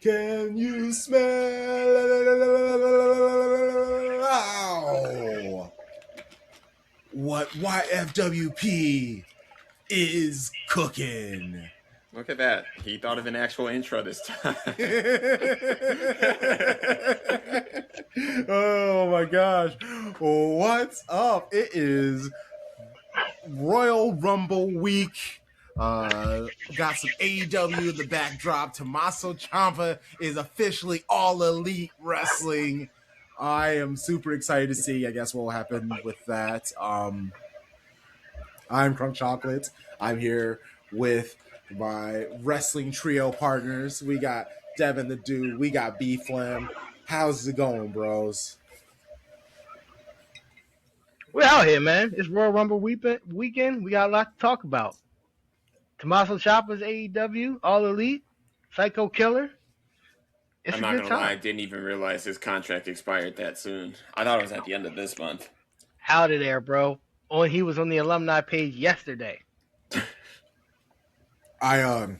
Can you smell what YFWP is cooking? Look at that. He thought of an actual intro this time. Oh my gosh. What's up? It is Royal Rumble week. Got some AEW in the backdrop. Tommaso Ciampa is officially all elite wrestling. I am super excited to see, I guess, what will happen with that. I'm Crunk Chocolate. I'm here with my wrestling trio partners. We got Devin the Dude. We got B Flam. How's it going, bros? We're out here, man. It's Royal Rumble weekend. We got a lot to talk about. Tommaso Ciampa's AEW, All Elite, Psycho Killer. It's I'm a not good gonna lie, I time. didn't even realize his contract expired that soon. I thought it was at the end of this month. Out of there, bro. He was on the alumni page yesterday. Because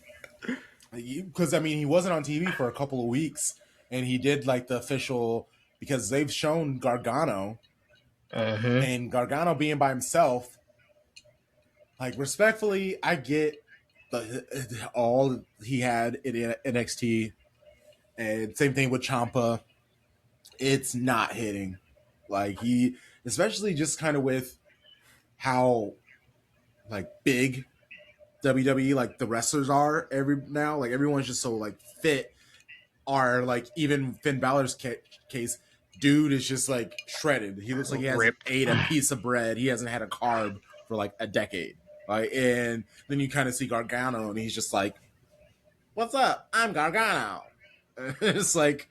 I mean, he wasn't on TV for a couple of weeks, and he did like the official because they've shown Gargano, and Gargano being by himself. Like respectfully, I get all he had in NXT, and same thing with Ciampa. It's not hitting, like he, especially just kind of with how like big WWE like the wrestlers are like everyone's just so like fit. Are like even Finn Balor's case, dude is just like shredded. He looks like he hasn't Ripped. ate a piece of bread. He hasn't had a carb for like a decade. And then you kind of see Gargano, and he's just like, "What's up? I'm Gargano." It's like,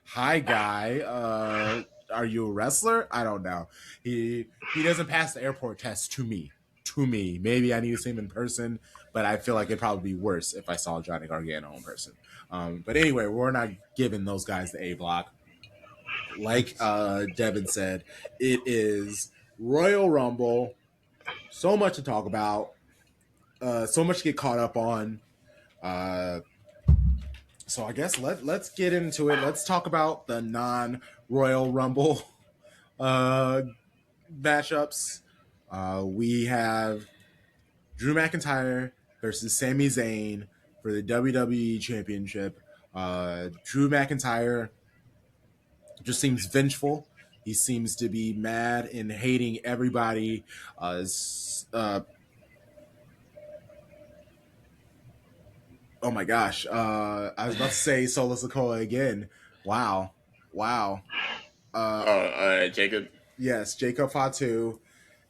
"Hi, guy. Are you a wrestler? I don't know." He doesn't pass the airport test to me. Maybe I need to see him in person, but I feel like it'd probably be worse if I saw Johnny Gargano in person. But anyway, we're not giving those guys the A block. Like Devin said, it is Royal Rumble. So much to talk about. So much to get caught up on. So I guess let's get into it. Let's talk about the non-Royal Rumble matchups. We have Drew McIntyre versus Sami Zayn for the WWE Championship. Drew McIntyre just seems vengeful. He seems to be mad and hating everybody. Oh my gosh. I was about to say Solo Sikoa again. Wow. Jacob. Yes, Jacob Fatu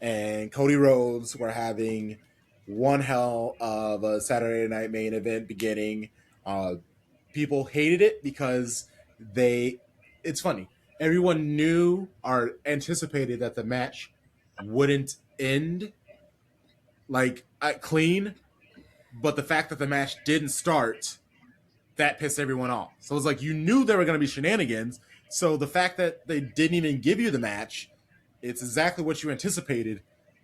and Cody Rhodes were having one hell of a Saturday night main event beginning. People hated it because it's funny. Everyone knew or anticipated that the match wouldn't end like clean, but the fact that the match didn't start, that pissed everyone off. So it's like you knew there were going to be shenanigans. So the fact that they didn't even give you the match, it's exactly what you anticipated,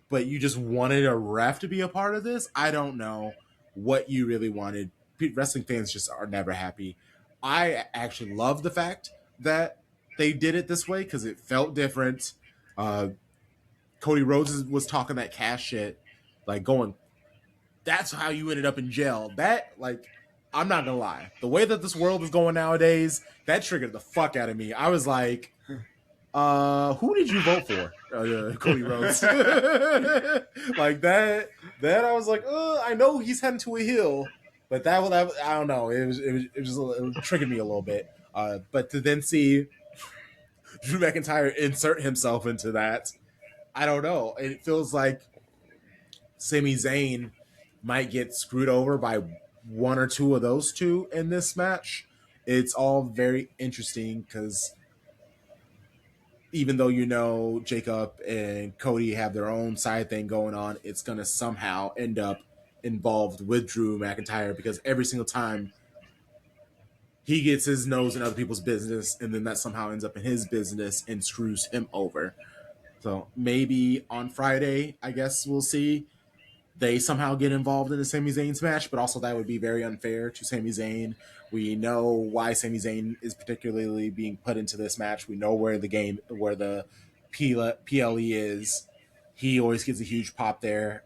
but you just wanted a ref to be a part of this. I don't know what you really wanted. Wrestling fans just are never happy. I actually love the fact that they did it this way because it felt different. Cody Rhodes was talking that cash shit, like going, "That's how you ended up in jail." That, like, I'm not gonna lie, the way that this world is going nowadays, that triggered the fuck out of me. I was like, who did you vote for? Cody Rhodes. Like that I was like, I know he's heading to a hill, but that I don't know. It triggered me a little bit. But to then see Drew McIntyre insert himself into that, I don't know. It feels like Sami Zayn might get screwed over by one or two of those two in this match. It's all very interesting because even though Jacob and Cody have their own side thing going on, it's going to somehow end up involved with Drew McIntyre because every single time he gets his nose in other people's business, and then that somehow ends up in his business and screws him over. So maybe on Friday, I guess we'll see they somehow get involved in the Sami Zayn match, but also that would be very unfair to Sami Zayn. We know why Sami Zayn is particularly being put into this match. We know where the PLE is. He always gets a huge pop there,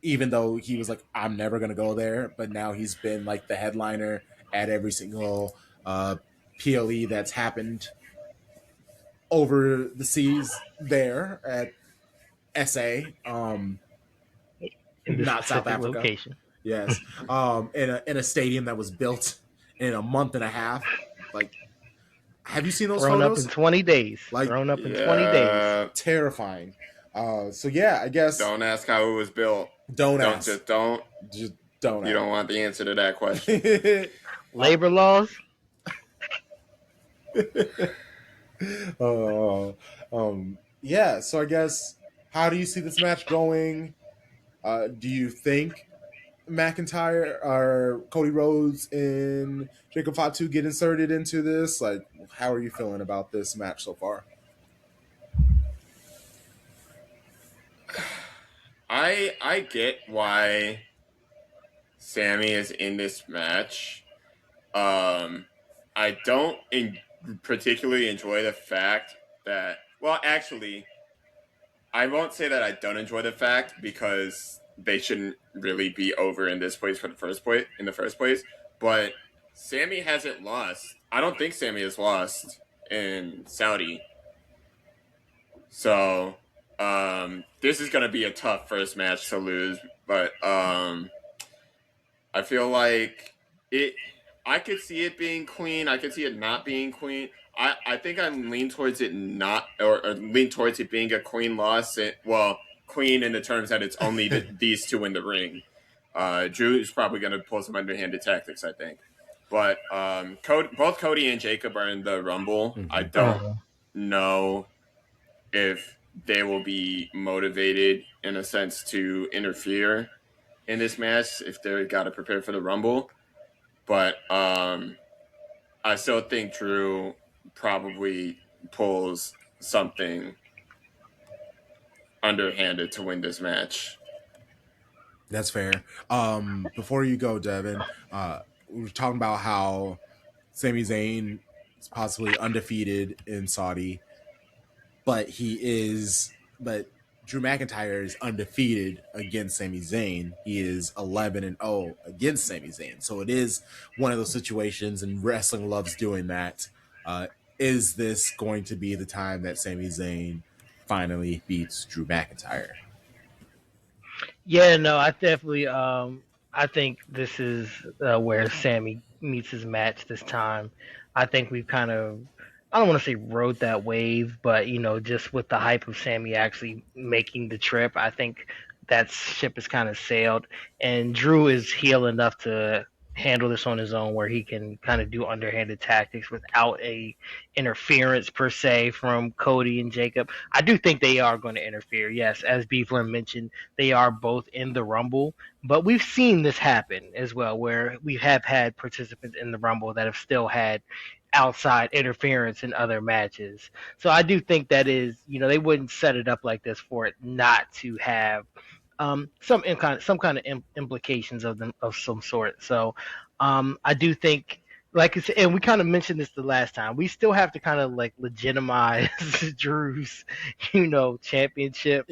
even though he was like, I'm never going to go there. But now he's been like the headliner at every single PLE that's happened over the seas there at SA, in this not South specific Africa. location. Yes, in a stadium that was built in a month and a half. Like, have you seen those Thrown up in photos? 20 days. Like, Thrown up in 20 days. Yeah. terrifying. So yeah, I guess Don't ask how it was built. don't ask. Just don't. Just don't. You don't want the answer to that question. Labor laws. Yeah. So I guess, how do you see this match going? Do you think McIntyre or Cody Rhodes and Jacob Fatu get inserted into this? Like, how are you feeling about this match so far? I get why Sammy is in this match. I don't particularly enjoy the fact that. Well, actually, I won't say that I don't enjoy the fact, because they shouldn't really be over in this place in the first place. But Sammy hasn't lost. I don't think Sammy has lost in Saudi. So this is going to be a tough first match to lose, but I feel like it. I could see it being clean. I could see it not being clean. I think I lean towards it not, or lean towards it being a clean loss. Clean in the terms that it's only these two in the ring. Drew is probably going to pull some underhanded tactics, I think. But both Cody and Jacob are in the Rumble. Mm-hmm. I don't know if they will be motivated, in a sense, to interfere in this match if they got to prepare for the Rumble. But I still think Drew probably pulls something underhanded to win this match. That's fair. Before you go, Devin, we were talking about how Sami Zayn is possibly undefeated in Saudi, but Drew McIntyre is undefeated against Sami Zayn. He is 11-0 against Sami Zayn. So it is one of those situations, and wrestling loves doing that. Is this going to be the time that Sami Zayn finally beats Drew McIntyre? Yeah, no, I definitely. I think this is where Sammy meets his match this time. I think we've kind of, I don't want to say rode that wave, but just with the hype of Sammy actually making the trip, I think that ship has kind of sailed, and Drew is heel enough to handle this on his own, where he can kind of do underhanded tactics without a interference per se from Cody and Jacob. I do think they are going to interfere. Yes, as Beeflin mentioned, they are both in the Rumble, but we've seen this happen as well, where we have had participants in the Rumble that have still had outside interference in other matches. So I do think that is, they wouldn't set it up like this for it not to have some kind of implications of some sort. So I do think, like I said, and we kind of mentioned this the last time, we still have to kind of like legitimize Drew's, championship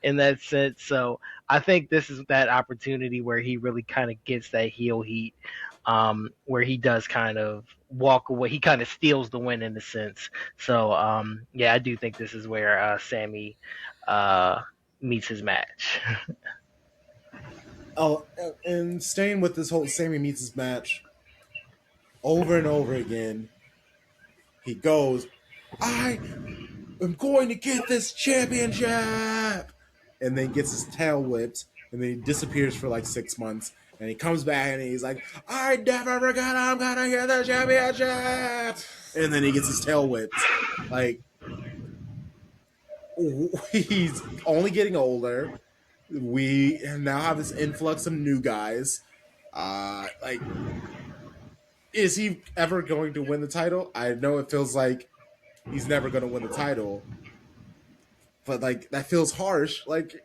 in that sense. So I think this is that opportunity where he really kind of gets that heel heat, where he does kind of walk away. He kind of steals the win in a sense. So yeah, I do think this is where Sammy meets his match. Oh, and staying with this whole Sammy meets his match, over and over again, he goes, I am going to get this championship, and then gets his tail whipped, and then he disappears for like 6 months, and he comes back and he's like, I never forget I'm gonna get the championship, and then he gets his tail whipped. Like, he's only getting older. We now have this influx of new guys. Like, is he ever going to win the title? I know it feels like he's never going to win the title, but like, that feels harsh. Like,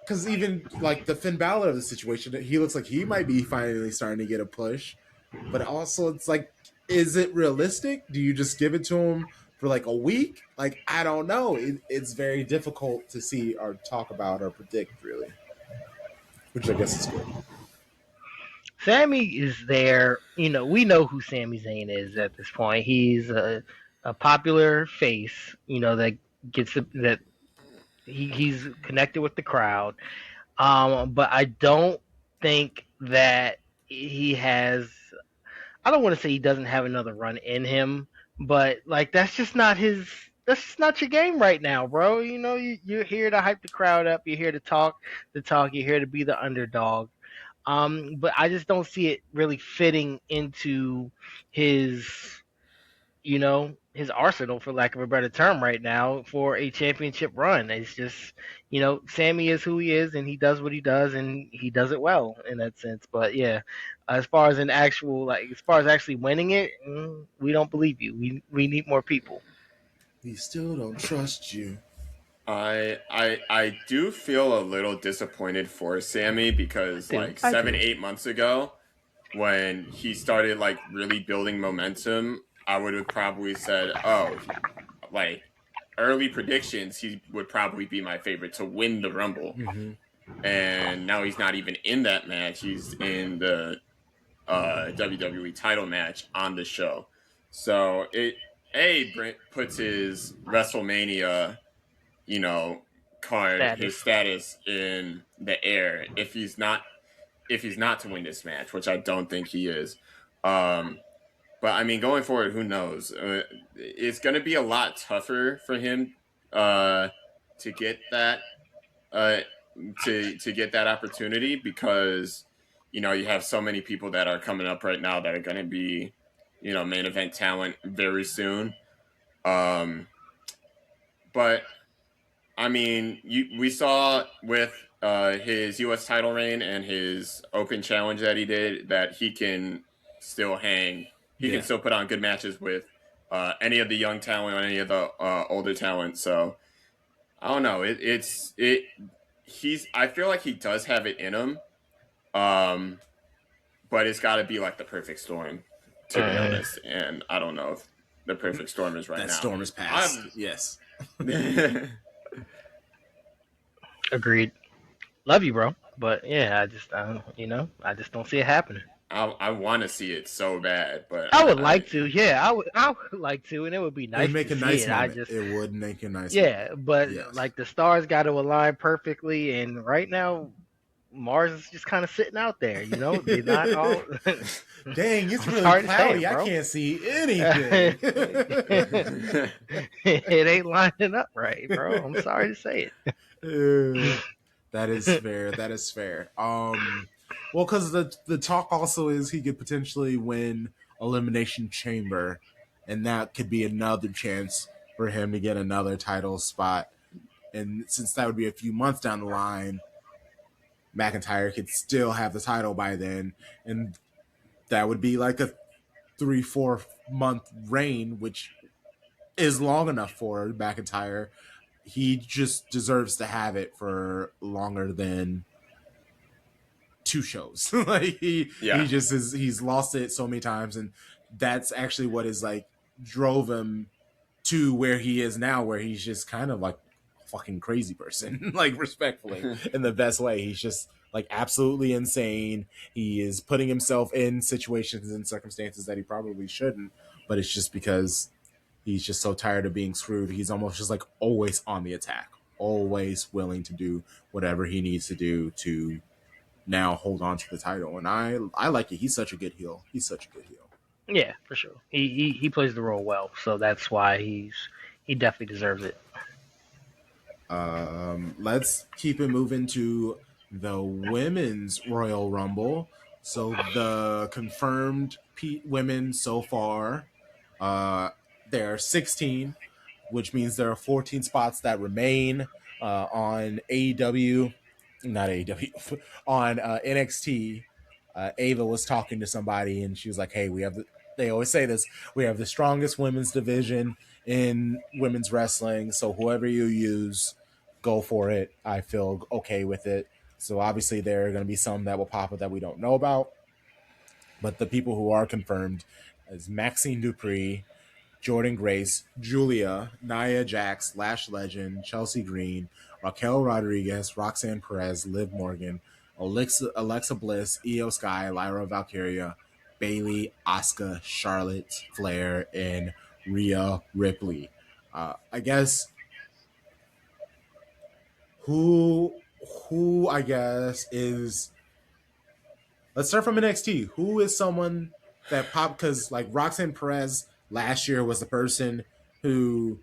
because even like the Finn Balor of the situation, he looks like he might be finally starting to get a push, but also it's like, is it realistic? Do you just give it to him for like a week? Like, I don't know. It's very difficult to see or talk about or predict, really, which I guess is good. Sammy is there. We know who Sami Zayn is at this point. He's a popular face. That that he's connected with the crowd. But I don't think that he has. I don't want to say he doesn't have another run in him, but like that's just not his. That's just not your game right now, bro. You're here to hype the crowd up. You're here to talk the talk. You're here to be the underdog. But I just don't see it really fitting into his, his arsenal, for lack of a better term, right now for a championship run. It's just, Sammy is who he is, and he does what he does, and he does it well in that sense. But yeah, as far as as far as actually winning it, we don't believe you. We need more people. We still don't trust you. I do feel a little disappointed for Sammy because like I 7 8 months ago, when he started like really building momentum, I would have probably said, oh, like early predictions, he would probably be my favorite to win the Rumble. Mm-hmm. And now he's not even in that match. He's in the WWE title match on the show. So Brent puts his WrestleMania, his status in the air if he's not to win this match, which I don't think he is. But I mean, going forward, who knows? It's going to be a lot tougher for him to get that to get that opportunity because you have so many people that are coming up right now that are going to be main event talent very soon. But I mean, we saw with his U.S. title reign and his open challenge that he did that he can still hang. He can still put on good matches with any of the young talent or any of the older talent. So I don't know. I feel like he does have it in him, but it's got to be like the perfect storm, to be honest. And I don't know if the perfect storm is right now. That storm is past. Yes. Agreed. Love you, bro. But yeah, I just don't see it happening. I want to see it so bad, but I would like to. Yeah, I would like to, and it would be nice. It'd make to a see nice it. moment. It would make a nice. Yeah, moment. but Yes. like the stars got to align perfectly, and right now Mars is just kind of sitting out there. They're not all. Dang, it's really sorry to cloudy. say it, I bro. can't see anything. It ain't lining up right, bro. I'm sorry to say it. That is fair. That is fair. Well, because the talk also is he could potentially win Elimination Chamber, and that could be another chance for him to get another title spot. And since that would be a few months down the line, McIntyre could still have the title by then, and that would be like a 3-4 month reign, which is long enough for McIntyre. He just deserves to have it for longer than 2 shows. Like he just is. He's lost it so many times, and that's actually what is like drove him to where he is now, where he's just kind of like a fucking crazy person, like respectfully in the best way. He's just like absolutely insane. He is putting himself in situations and circumstances that he probably shouldn't, but it's just because he's just so tired of being screwed. He's almost just like always on the attack, always willing to do whatever he needs to do to now hold on to the title. And I like it. He's such a good heel. He's such a good heel. Yeah, for sure. He plays the role well, so that's why he definitely deserves it. Let's keep it moving to the women's Royal Rumble. So the confirmed women so far, there are 16, which means there are 14 spots that remain on AEW, not AEW, on NXT. Ava was talking to somebody and she was like, hey, they always say this, we have the strongest women's division in women's wrestling. So whoever you use, go for it. I feel okay with it. So obviously there are going to be some that will pop up that we don't know about, but the people who are confirmed is Maxine Dupree, Jordan Grace, Julia, Nia Jax, Lash Legend, Chelsea Green, Raquel Rodriguez, Roxanne Perez, Liv Morgan, Alexa Bliss, Io Sky, Lyra Valkyria, Bailey, Asuka, Charlotte, Flair, and Rhea Ripley. I guess who who I guess is, let's start from NXT. Who is someone that popped, because like Roxanne Perez last year was the person who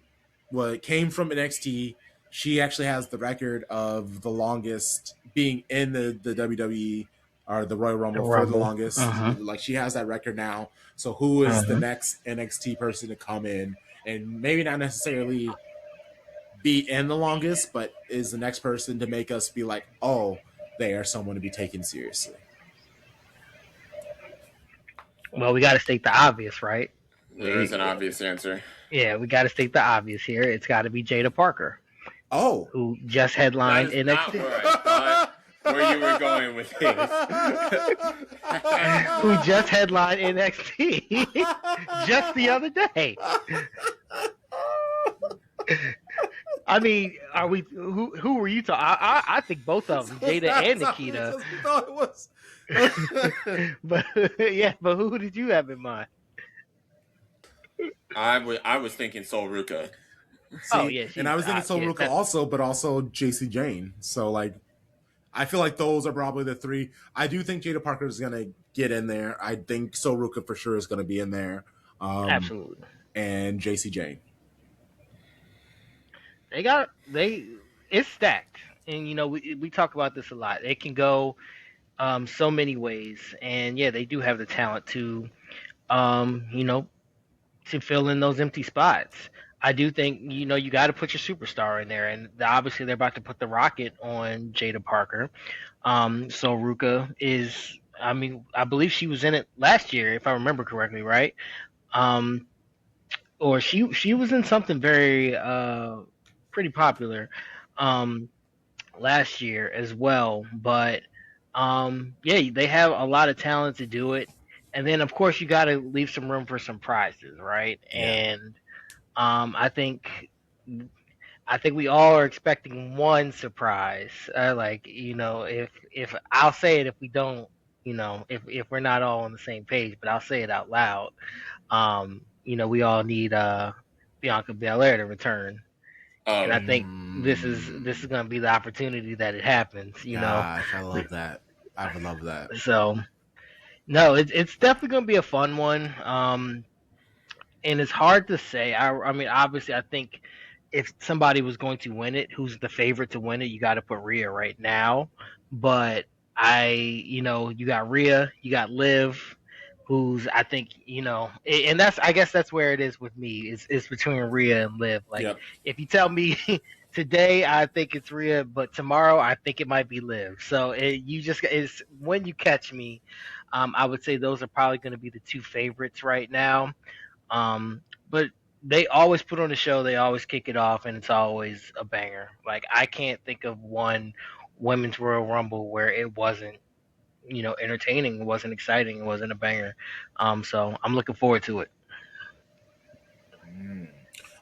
came from NXT. She actually has the record of the longest being in the WWE or the Royal The Rumble for the Rumble. longest. Uh-huh. Like she has that record now. So who is the Uh-huh. next NXT person to come in and maybe not necessarily be in the longest, but is the next person to make us be like, oh, they are someone to be taken seriously? Well, we got to state the obvious, right? There is an obvious answer. Yeah, we got to state the obvious here. It's got to be Jada Parker, Oh, who just That headlined is not NXT. where I thought where you were going with this. Who just headlined NXT just the other day. I mean, are we? Who were you talking? I think both of them, Jada and Nikita. Thought it was. But yeah, but who did you have in mind? I was thinking Sol Ruka. Oh yeah, and I was thinking Sol Ruka also, but also JC Jane. So like, I feel like those are probably the three. I do think Jada Parker is gonna get in there. I think Sol Ruka for sure is gonna be in there. Absolutely. And JC Jane. It's stacked, and we talk about this a lot. It can go so many ways, and yeah, they do have the talent to um you know to fill in those empty spots. I do think you got to put your superstar in there, and obviously they're about to put the rocket on Jada Parker. So Ruka is, I mean, I believe she was in it last year, if I remember correctly, right? Um, or she was in something very pretty popular um last year as well. But yeah, they have a lot of talent to do it. And then of course you got to leave some room for some prizes, right? Yeah. And I think we all are expecting one surprise. Like if I'll say it if we don't, if we're not all on the same page, but I'll say it out loud. We all need Bianca Belair to return, and I think this is going to be the opportunity that it happens. Gosh, I love that. I would love that. So no, it's definitely going to be a fun one. And it's hard to say. I mean, obviously, I think if somebody was going to win it, who's the favorite to win it, you got to put Rhea right now. But you got Rhea, you got Liv, who's I think and I guess that's where it is with me. It's between Rhea and Liv. Like Yep. if you tell me today, I think it's Rhea, but tomorrow I think it might be Liv. So it's when you catch me. I would say those are probably going to be the two favorites right now. But they always put on a show, they always kick it off, and it's always a banger. Like I can't think of one women's Royal Rumble where it wasn't, entertaining, it wasn't exciting, it wasn't a banger. So I'm looking forward to it.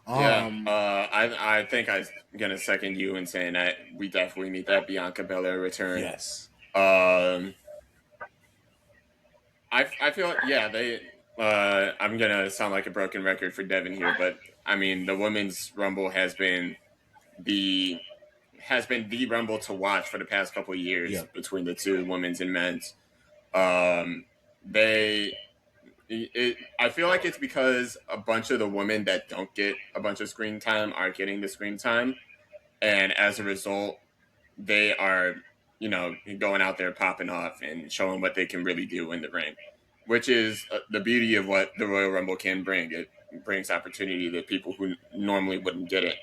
I think I'm gonna second you in saying that we definitely need that Bianca Belair return. Yes. I feel they. I'm gonna sound like a broken record for Devin here, but I mean the women's Rumble has been the Rumble to watch for the past couple of years between the two women's and men's. I feel like it's because a bunch of the women that don't get a bunch of screen time are getting the screen time, and as a result, they are going out there popping off and showing what they can really do in the ring, which is the beauty of what the Royal Rumble can bring. It brings opportunity to people who normally wouldn't get it.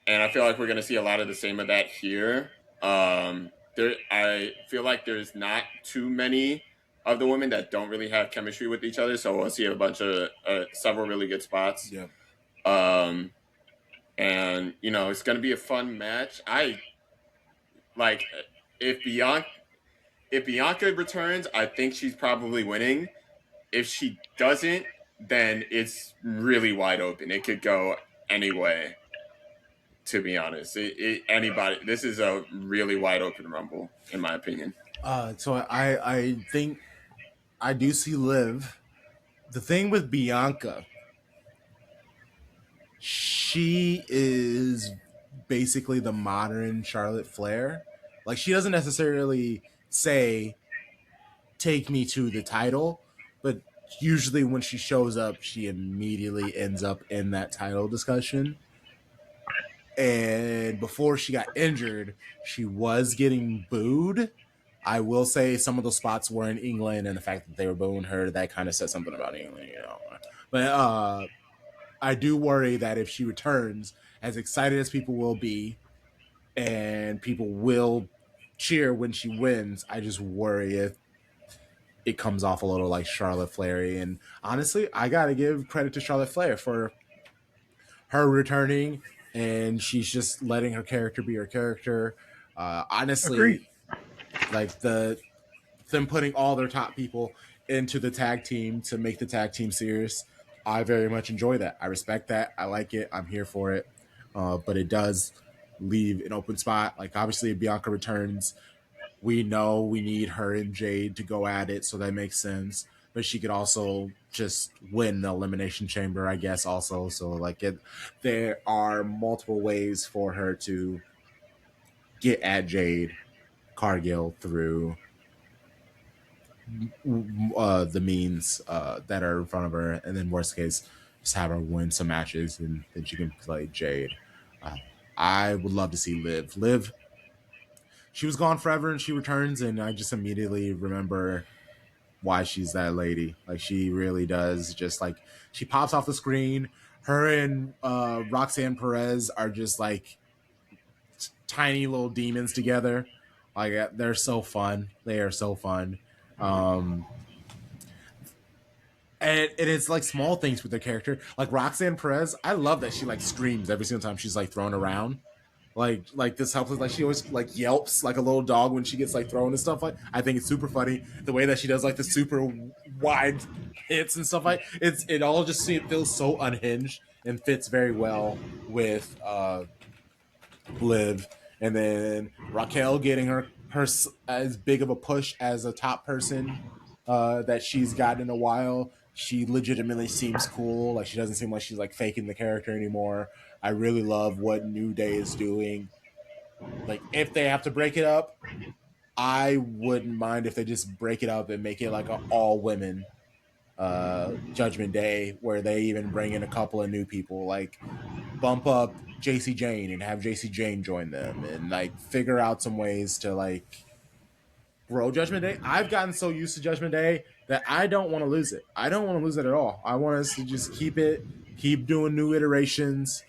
And I feel like we're going to see a lot of the same of that here. I feel like there's not too many of the women that don't really have chemistry with each other, so we'll see a bunch of several really good spots. Yeah. and it's going to be a fun match. I like if Bianca returns, I think she's probably winning. If she doesn't, then it's really wide open. It could go any way. To be honest, anybody. This is a really wide open rumble, in my opinion. So I think I do see Liv. The thing with Bianca, she is basically the modern Charlotte Flair. Like, she doesn't necessarily say take me to the title, but usually when she shows up, she immediately ends up in that title discussion. And before she got injured, she was getting booed. I will say some of those spots were in England, and the fact that they were booing her, that kind of said something about England, you know. But I do worry that if she returns, as excited as people will be, and people will cheer when she wins, I just worry if it comes off a little like Charlotte Flair. And honestly, I got to give credit to Charlotte Flair for her returning, and she's just letting her character be her character. Agreed. Honestly, like them putting all their top people into the tag team to make the tag team serious, I very much enjoy that. I respect that. I like it. I'm here for it. But it does leave an open spot. Like, obviously, if Bianca returns, we know we need her and Jade to go at it, so that makes sense. But she could also just win the Elimination Chamber, I guess, also. So, like, there are multiple ways for her to get at Jade Cargill through the means that are in front of her, and then worst case, just have her win some matches, and then she can play Jade. Uh, I would love to see Liv. Liv, she was gone forever, and she returns, and I just immediately remember why she's that lady. Like, she really does. Just like, she pops off the screen. Her and Roxanne Perez are just like tiny little demons together. Like, they're so fun. They are so fun. Um, and it's like small things with the character. Like Roxanne Perez, I love that she like screams every single time she's like thrown around. Like this helps. Like, she always like yelps like a little dog when she gets like thrown and stuff. Like, I think it's super funny the way that she does like the super wide hits and stuff. Like, it all just feels so unhinged and fits very well with Liv. And then Raquel getting her as big of a push as a top person that she's gotten in a while. She legitimately seems cool. Like, she doesn't seem like she's like faking the character anymore. I really love what New Day is doing. Like, if they have to break it up, I wouldn't mind if they just break it up and make it like an all women Judgment Day, where they even bring in a couple of new people. Like, bump up JC Jane and have JC Jane join them, and like figure out some ways to like grow Judgment Day. I've gotten so used to Judgment Day that I don't want to lose it. I don't want to lose it at all. I want us to just keep doing new iterations.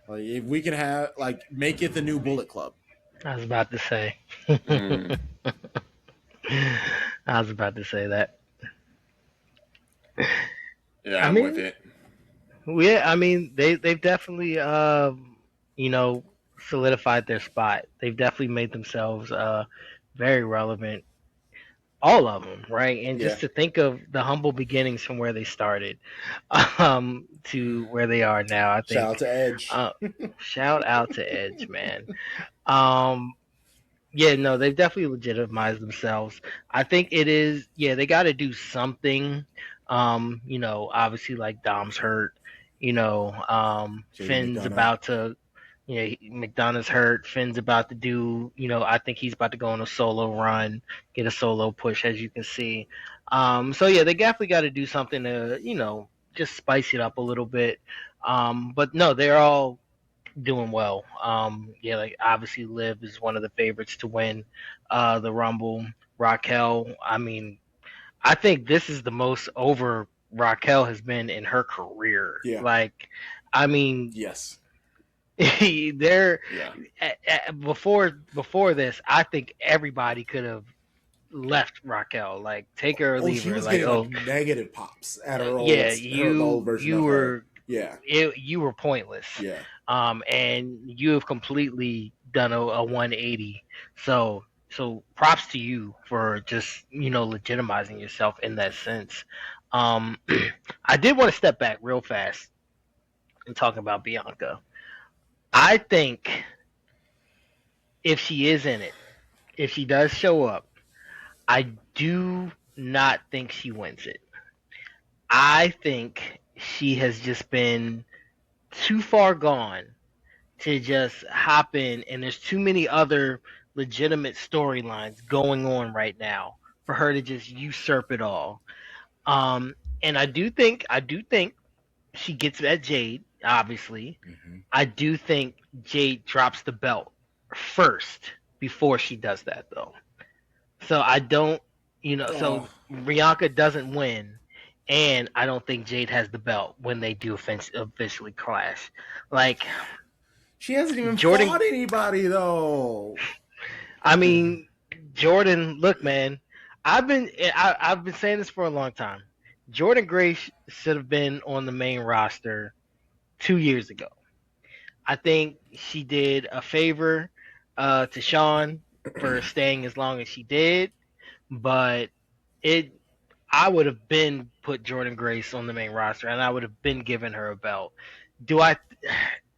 Like, if we can have like make it the new Bullet Club. I was about to say. Mm. I was about to say that. Yeah, I I'm with mean, it. yeah, I mean they've definitely you know solidified their spot. They've definitely made themselves very relevant. All of them, right? And Yeah. just to think of the humble beginnings from where they started, to where they are now, I Shout out think. to Edge. Uh, Shout out to Edge, man. Um, yeah, no, they've definitely legitimized themselves. I think it is, yeah, they got to do something. Obviously, like Dom's hurt. JD Finn's McDonough. about to, McDonough's hurt. Finn's about to do, I think he's about to go on a solo run, get a solo push, as you can see. So yeah, they definitely got to do something to, just spice it up a little bit. But no, they're all doing well. Yeah, like obviously Liv is one of the favorites to win the Rumble. Raquel, I mean, I think this is the most over Raquel has been in her career. Yeah. Like, I mean, Yes. there Yeah. before this, I think everybody could have left Raquel. Like, take her or Oh, leave she her. was Like, getting oh, like negative pops at her yeah, old version you of were her. Yeah. you were pointless. Yeah. And you have completely done a 180. So props to you for just legitimizing yourself in that sense. Um, I did want to step back real fast and talk about Bianca. I think if she is in it, if she does show up, I do not think she wins it. I think she has just been too far gone to just hop in, and there's too many other legitimate storylines going on right now for her to just usurp it all. And I do think she gets at Jade, obviously. Mm-hmm. I do think Jade drops the belt first before she does that, though. So I don't, Oh, so Bianca doesn't win, and I don't think Jade has the belt when they do officially clash. Like she hasn't even Jordan, fought anybody though. I mean Jordan. Look, man, I've been saying this for a long time. Jordan Grace should have been on the main roster 2 years ago. I think she did a favor to Sean for staying as long as she did, but it I would have been put Jordan Grace on the main roster, and I would have been given her a belt. Do I?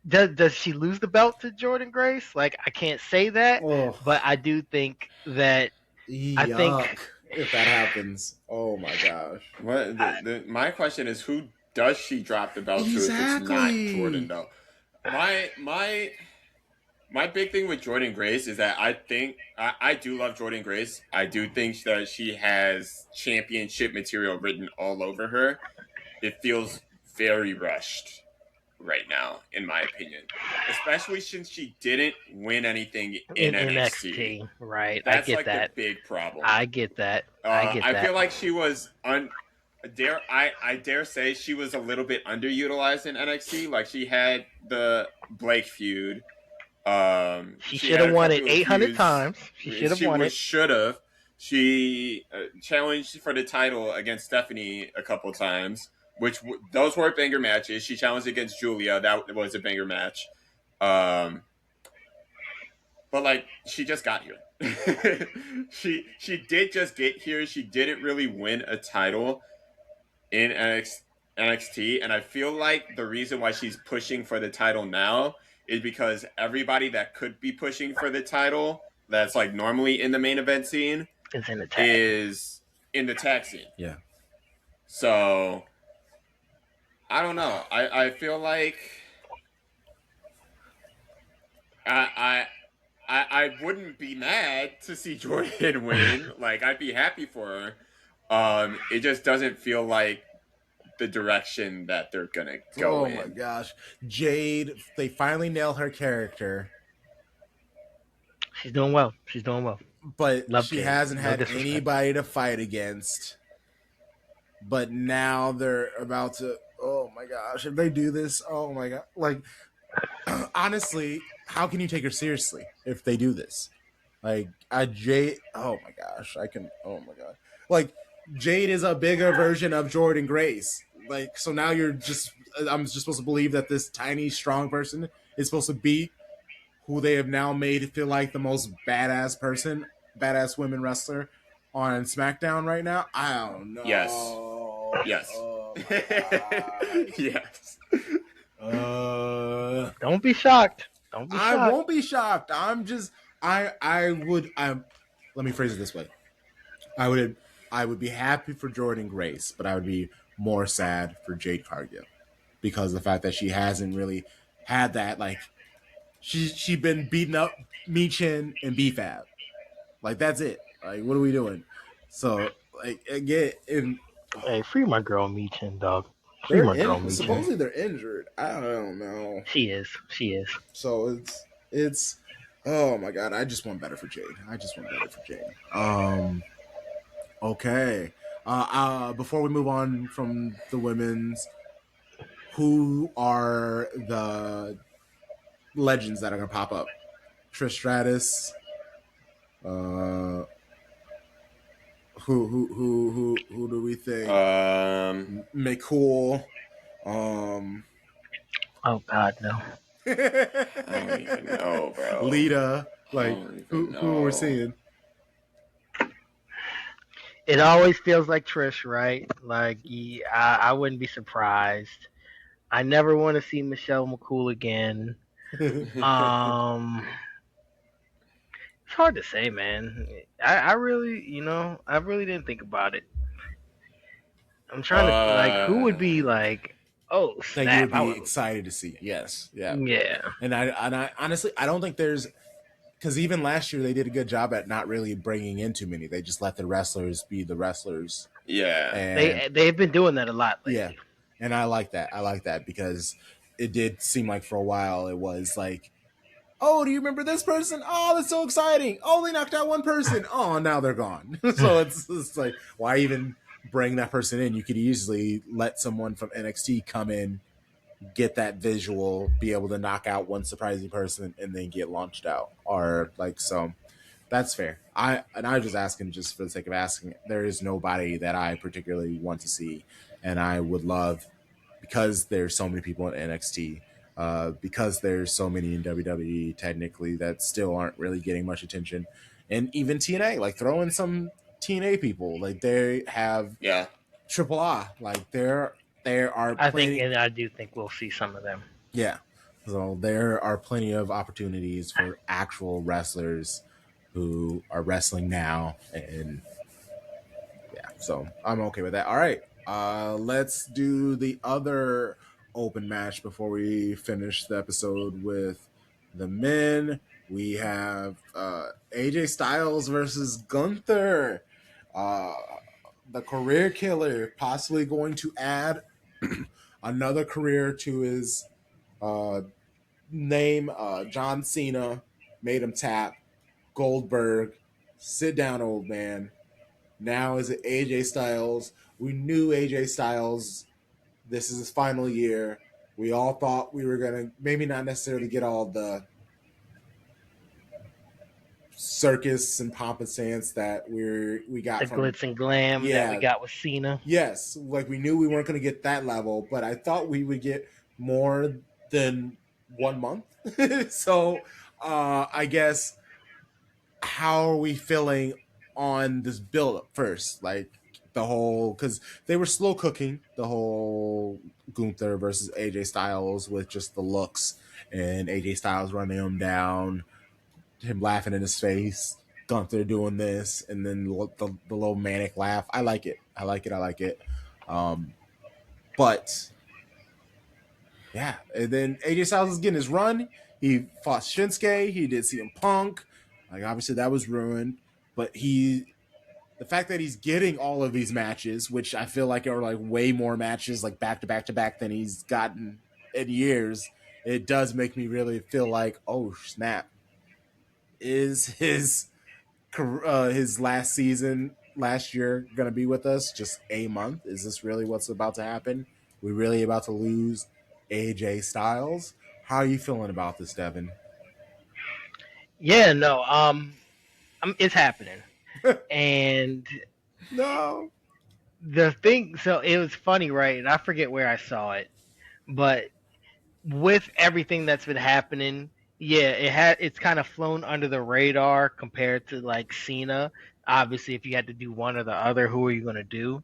Does she lose the belt to Jordan Grace? Like I can't say that, Oh, but I do think that I think yuck! If that happens, oh my gosh. My question is, who does she drop the belt to if it's not Jordan Exactly. though? My big thing with Jordan Grace is that I do love Jordan Grace. I do think that she has championship material written all over her. It feels very rushed right now, in my opinion. Especially since she didn't win anything in in NXT. NXT, right? I That's get like the that. big problem. I get that. I get I that. feel like she was I dare say she was a little bit underutilized in NXT. Like she had the Blake feud. She She should had have a won it couple of 800 feuds. times. She should have She won was it. should have. She challenged for the title against Stephanie a couple times, which those were banger matches. She challenged against Julia. That was a banger match. Um, but like she just got here. She did just get here. She didn't really win a title in NXT, and I feel like the reason why she's pushing for the title now is because everybody that could be pushing for the title that's like normally in the main event scene It's in the tag. is in the tag scene. Yeah. So I don't know. I feel like I I wouldn't be mad to see Jordan win. Like I'd be happy for her. It just doesn't feel like the direction that they're gonna go Oh my in. gosh, Jade! They finally nailed her character, She's doing well. She's doing well. but Love she Jade. hasn't No had disrespect. anybody to fight against. But now they're about to. Oh my gosh! If they do this, oh my god! Like honestly, how can you take her seriously if they do this? Like Jade. Oh my gosh! I can. Oh my god! Like Jade is a bigger version of Jordan Grace. Like so now you're just. I'm just supposed to believe that this tiny, strong person is supposed to beat who they have now made feel like the most badass person, badass women wrestler on SmackDown right now. I don't Yes. know. Yes. Oh my gosh. Yes. Don't be shocked. Don't be I shocked. won't be shocked. I'm just I would I let me phrase it this way. I would I would be happy for Jordan Grace, but I would be more sad for Jade Cargill because of the fact that she hasn't really had that like she been beating up Meechin and BFAB. Like that's it. Like what are we doing? So like again, and Hey, free my girl Meechin, dog. Free they're my girl in. Meechin. Supposedly they're injured. I don't know. She is. She is. So it's. Oh my god! I just want better for Jade. I just want better for Jade. Okay. Before we move on from the women's, who are the legends that are gonna pop up? Trish Stratus. Uh, who do we think? Um, McCool. Um, Oh God, no. I don't even know, bro. Lita, I like don't even who we're know. seeing. It always feels like Trish, right? Like yeah, I wouldn't be surprised. I never want to see Michelle McCool again. Um, it's hard to say, man. I really, I really didn't think about it. I'm trying to like who would be uh, like, oh That you snap, would I be would, excited to see. Yes, yeah. yeah. And I honestly I don't think there's because even last year they did a good job at not really bringing in too many. They just let the wrestlers be the wrestlers, yeah. and They've been doing that a lot yeah, lately. and I like that. I like that because it did seem like for a while it was like, oh, do you remember this person? Oh, that's so exciting. Oh, they knocked out one person. Oh, now they're gone. So it's like, why even bring that person in? You could easily let someone from NXT come in, get that visual, be able to knock out one surprising person, and then get launched out. Or like so. That's fair. I was just asking just for the sake of asking. There is nobody that I particularly want to see, and I would love because there's so many people in NXT, because there's so many in WWE technically that still aren't really getting much attention, and even TNA, like throw in some TNA people, like they have Yeah. Triple A, like there are I think, plenty, and I do think we'll see some of them. yeah. So there are plenty of opportunities for actual wrestlers who are wrestling now, and yeah, so I'm okay with that. All right, let's do the other open match before we finish the episode with the men. We have AJ Styles versus Gunther, uh, the career killer, possibly going to add another career to his uh, name. John Cena made him tap. Goldberg, sit down, old man. Now is it AJ Styles? We knew AJ Styles. This is his final year. We all thought we were gonna maybe not necessarily get all the circus and pomp and stance that we The got from, glitz and glam that we yeah, got with Cena. yes, like we knew we weren't gonna get that level, but I thought we would get more than 1 month. So I guess how are we feeling on this build up first? Like the whole because they were slow cooking the whole Gunther versus AJ Styles with just the looks and AJ Styles running him down, him laughing in his face, Gunther doing this, and then the little manic laugh. I like it. I like it. I like it. Um, but yeah, and then AJ Styles is getting his run. He fought Shinsuke. He did CM Punk. Like obviously that was ruined, but the fact that he's getting all of these matches, which I feel like are like way more matches, like back to back to back than he's gotten in years, it does make me really feel like, oh snap, is his last season last year gonna be with us just a month? Is this really what's about to happen? We really about to lose AJ Styles? How are you feeling about this, Devin? Yeah, no, it's happening, and No. the thing. So it was funny, right? And I forget where I saw it, but with everything that's been happening, yeah, it's kind of flown under the radar compared to like Cena. Obviously, if you had to do one or the other, who are you gonna do?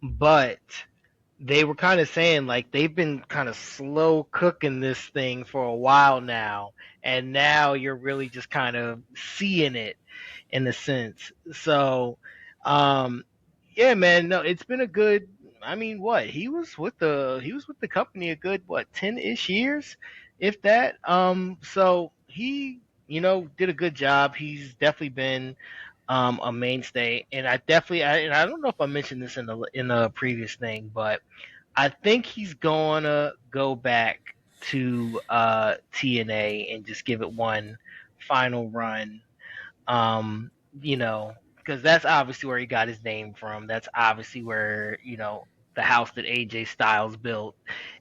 But they were kind of saying like they've been kind of slow cooking this thing for a while now, and now you're really just kind of seeing it in a sense. So, um, yeah, man, no, it's been a good. I mean, what he was with the company a good 10-ish years, if that. So he did a good job. He's definitely been a mainstay, and and I don't know if I mentioned this in the previous thing, but I think he's gonna go back to TNA and just give it one final run. Because that's obviously where he got his name from. That's obviously where the house that AJ Styles built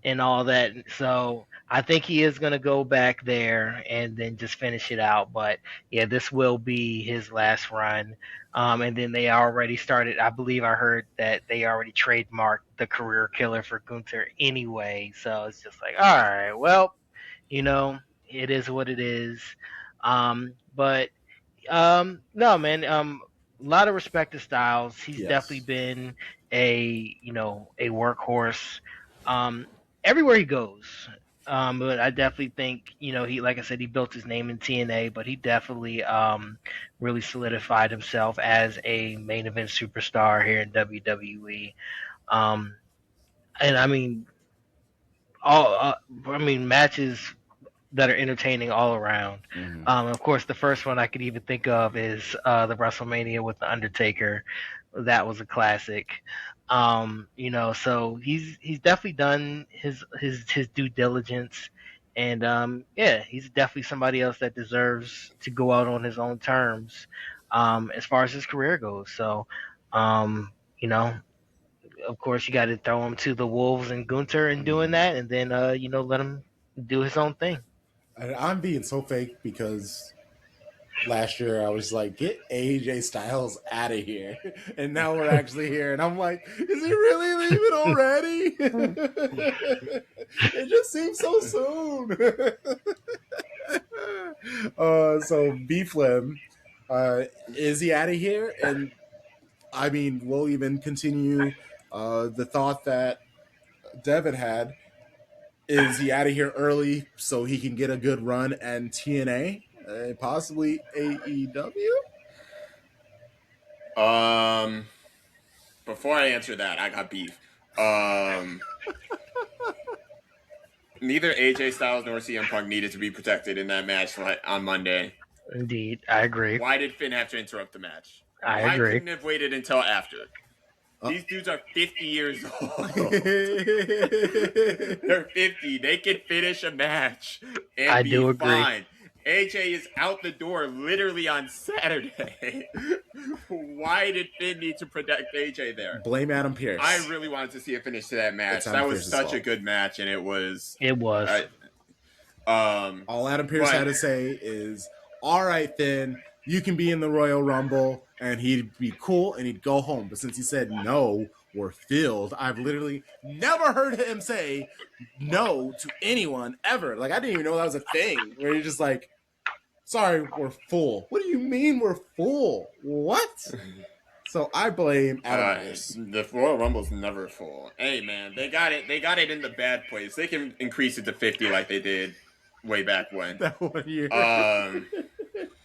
and all that. So I think he is going to go back there and then just finish it out. But yeah, this will be his last run. And then they already started. I believe I heard that they already trademarked the career killer for Gunther anyway. So it's just like, all right, well, you know, it is what it is. But no, man. A lot of respect to Styles. He's definitely Yes. been a workhorse. Um, everywhere he goes. But I definitely think he, like I said, he built his name in TNA, but he definitely really solidified himself as a main event superstar here in WWE. Um, and I mean, matches that are entertaining all around. Mm-hmm. Of course, the first one I could even think of is the WrestleMania with the Undertaker. That was a classic. So he's definitely done his due diligence, and yeah, he's definitely somebody else that deserves to go out on his own terms, as far as his career goes. So, um, you know, of course, you got to throw him to the Wolves and Gunter and doing Mm-hmm. that, and then let him do his own thing. And I'm being so fake because last year I was like, get AJ Styles out of here. And now we're actually here. And I'm like, is he really leaving already? It just seems so soon. So Beeflim, is he out of here? And I mean, we'll even continue the thought that Devin had. Is he out of here early so he can get a good run and TNA, possibly AEW? Before I answer that, I got beef. Neither AJ Styles nor CM Punk needed to be protected in that match on Monday. Indeed, I agree. Why did Finn have to interrupt the match? I Why agree. couldn't have waited until after? These dudes are 50 years old. They're 50. They can finish a match and I be do agree. fine. AJ is out the door literally on Saturday. Why did Finn need to protect AJ there? Blame Adam Pierce. I really wanted to see a finish to that match. That was such a good match, and it was. It was. All Adam Pierce had to say is, "All right, then you can be in the Royal Rumble," and he'd be cool and he'd go home. But since he said no, we're filled. I've literally never heard him say no to anyone ever. Like I didn't even know that was a thing. Where you're just like, "Sorry, we're full." What do you mean we're full? What? So I blame Adam Pierce. The Royal Rumble's never full. Hey man, they got it. They got it in the bad place. They can increase it to 50 like they did way back when. That 1 year.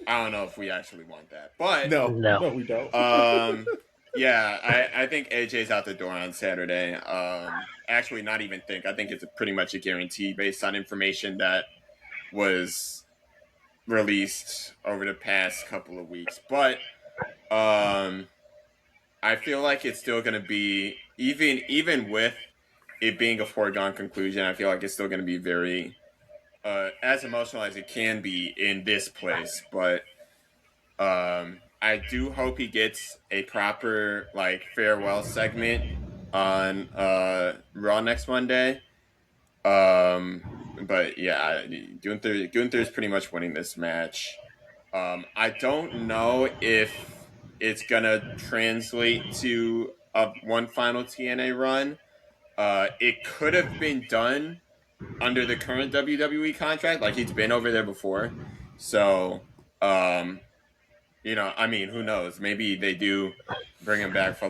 I don't know if we actually want that, but no, we don't. Yeah, I think AJ's out the door on Saturday. Actually, not even think. I think it's pretty much a guarantee based on information that was released over the past couple of weeks. But I feel like it's still going to be even with it being a foregone conclusion. I feel like it's still going to be very as emotional as it can be in this place. But I do hope he gets a proper farewell segment on Raw next Monday. But yeah, Gunther's pretty much winning this match. I don't know if it's gonna translate to one final TNA run. It could have been done under the current WWE contract, like he's been over there before. So, I mean, who knows? Maybe they do bring him back for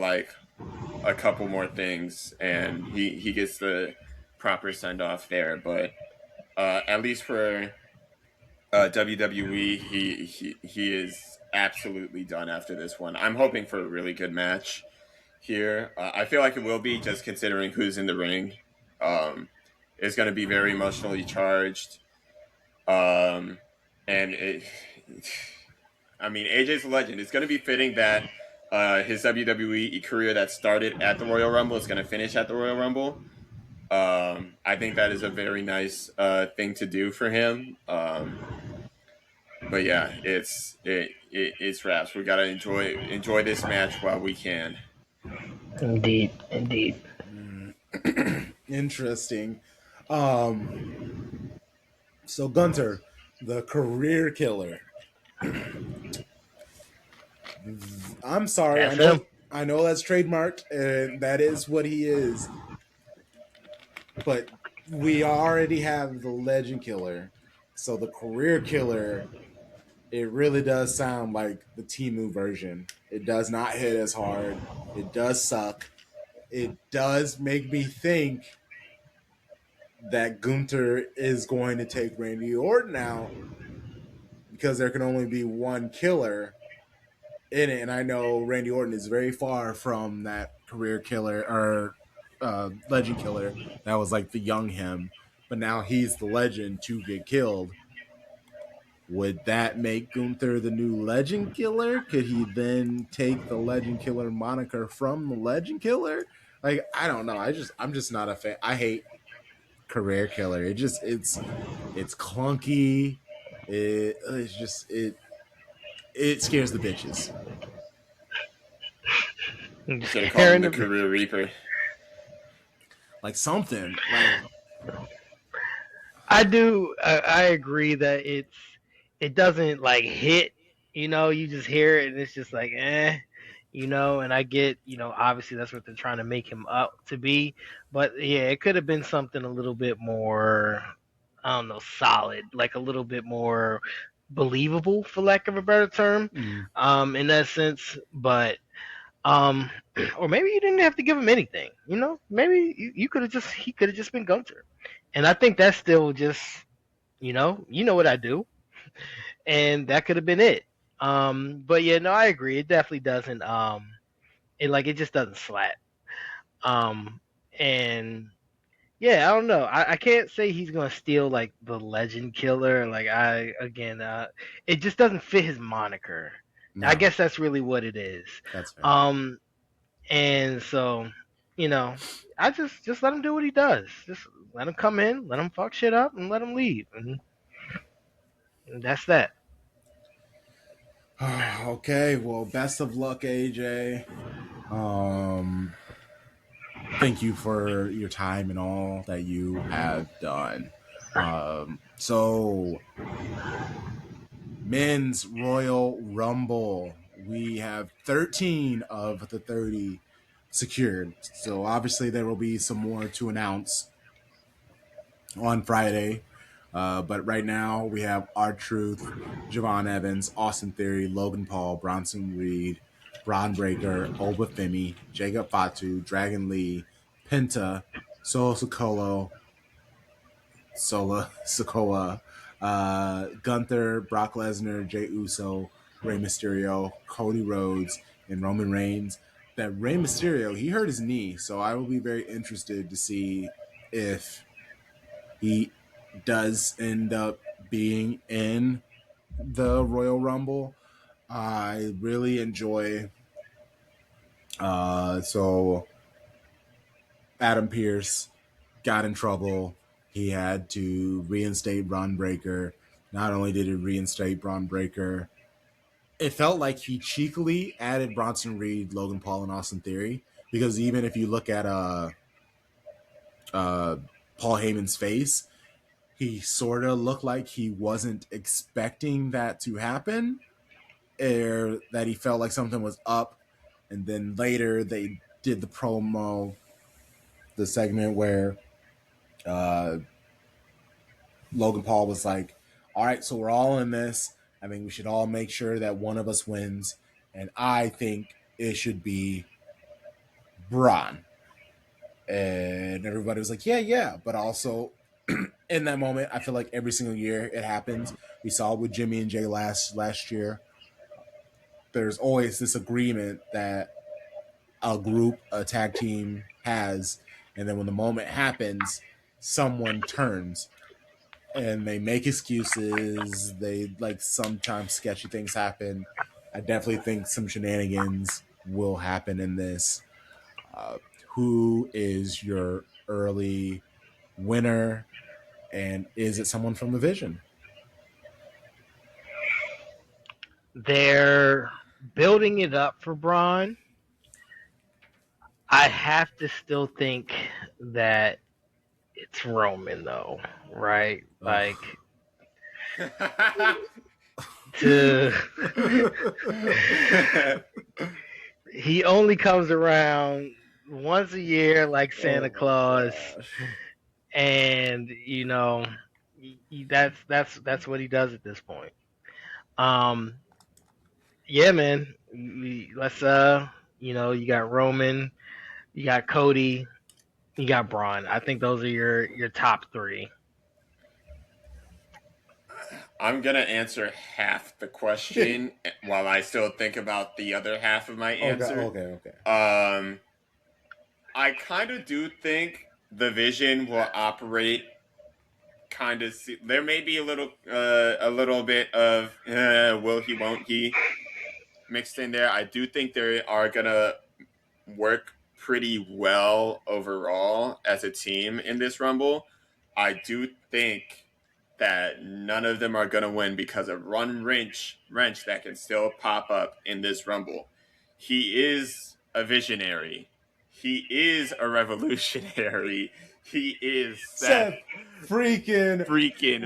a couple more things, and he gets the proper send off there. But at least for WWE, he is absolutely done after this one. I'm hoping for a really good match here. I feel like it will be, just considering who's in the ring. It's going to be very emotionally charged. And AJ's a legend. It's going to be fitting that his WWE career that started at the Royal Rumble is going to finish at the Royal Rumble. I think that is a very nice thing to do for him. But yeah, it's wraps. We gotta enjoy this match while we can. Indeed. Interesting. Um, so Gunter, the career killer. I'm sorry. That's him. I know that's trademarked, and that is what he is. But we already have the legend killer, so the career killer. It really does sound like the Timu version. It does not hit as hard. It does suck. It does make me think that Gunther is going to take Randy Orton out because there can only be one killer in it. And I know Randy Orton is very far from that career killer or legend killer that was like the young him, but now he's the legend to get killed. Would that make Gunther the new Legend Killer? Could he then take the Legend Killer moniker from the Legend Killer? Like, I don't know. I'm just not a fan. I hate Career Killer. It's clunky. It scares the bitches. I'm You just should have called him scaring the the bitch. Career Reaper. Like something. Like I do. I agree that it doesn't like hit. You just hear it and it's just like And I get, obviously that's what they're trying to make him up to be, but yeah, it could have been something a little bit more, I don't know, solid, like a little bit more believable, for lack of a better term, mm, in that sense. But um, or maybe you didn't have to give him anything. Maybe you could have just he could have just been Gunter, and I think that's still just what I do, and that could have been it. But yeah, no, I agree. It definitely doesn't. It just doesn't slap. Um, and yeah, I don't know. I can't say he's gonna steal like the legend killer. Like it just doesn't fit his moniker. I no, guess that's really what it is. that's fair. Um, and so, you know, I just let him do what he does. Just let him come in, let him fuck shit up, and let him leave, and that's that. Okay, well, best of luck, AJ. Um, thank you for your time and all that you have done. So men's Royal Rumble. We have 13 of the 30 secured. So obviously there will be some more to announce on Friday. But right now we have R-Truth, Javon Evans, Austin Theory, Logan Paul, Bronson Reed, Braun Breaker, Oba Femi, Jacob Fatu, Dragon Lee, Penta, Solo Sikoa, Sokoa, Gunther, Brock Lesnar, Jey Uso, Rey Mysterio, Cody Rhodes, and Roman Reigns. That Rey Mysterio, he hurt his knee, so I will be very interested to see if he does end up being in the Royal Rumble. I really enjoy. So Adam Pearce got in trouble. He had to reinstate Braun Breaker. Not only did he reinstate Braun Breaker, it felt like he cheekily added Bronson Reed, Logan Paul, and Austin Theory. Because even if you look at uh, Paul Heyman's face, he sort of looked like he wasn't expecting that to happen, or that he felt like something was up. And then later they did the promo, the segment where uh, Logan Paul was like, all right, so we're all in this. I mean, we should all make sure that one of us wins. And I think it should be Braun. And everybody was like, yeah, yeah. But also, in that moment, I feel like every single year it happens. We saw it with Jimmy and Jay last year. There's always this agreement that a group, a tag team has, and then when the moment happens, someone turns and they make excuses. They like sometimes sketchy things happen. I definitely think some shenanigans will happen in this. Uh, who is your early winner, and is it someone from the Vision? They're building it up for Braun. I have to still think that it's Roman though, right? Like to he only comes around once a year like Santa Claus, and that's what he does at this point. Um, yeah, man. Let's you got Roman, you got Cody, you got Braun. I think those are your top three. I'm gonna answer half the question while I still think about the other half of my answer. Okay. I kind of do think the vision will operate kind of. There may be a little bit of will he, won't he mixed in there. I do think they are gonna work pretty well overall as a team in this Rumble. I do think that none of them are going to win because of one wrench that can still pop up in this Rumble. He is a visionary. He is a revolutionary. He is Seth freaking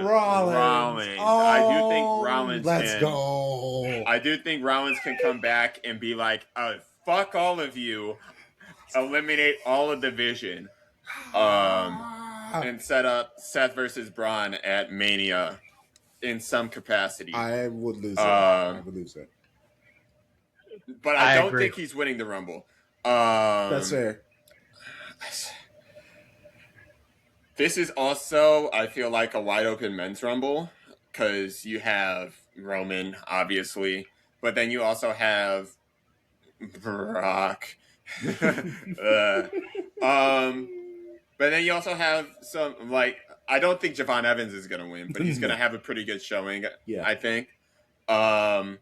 Rollins. Oh, I do think Rollins let's go. I do think Rollins can come back and be like, fuck all of you, eliminate all of the division, and set up Seth versus Braun at Mania in some capacity. I would lose it. I would lose it. But I don't think he's winning the Rumble. That's fair. This is also, I feel like, a wide open men's Rumble because you have Roman, obviously, but then you also have Brock. But then you also have some, like, I don't think Javon Evans is going to win, but he's going to have a pretty good showing, I think. Let's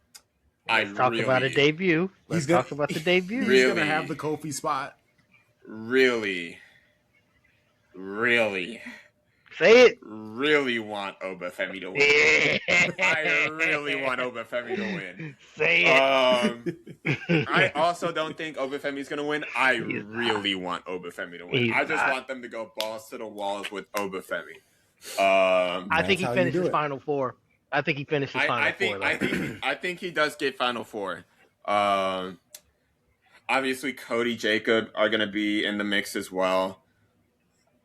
talk about a debut. Let's talk about the debut. He's going to have the Kofi spot. Really say it. Really want Obafemi to win. I really want Obafemi to win. Say it. I also don't think Obafemi's going to win. I really want Obafemi to win. I just want them to go balls to the walls with Obafemi. I think he finishes Final Four. I think he finishes Final Four. I think he does get Final Four. Obviously, Cody, Jacob are going to be in the mix as well.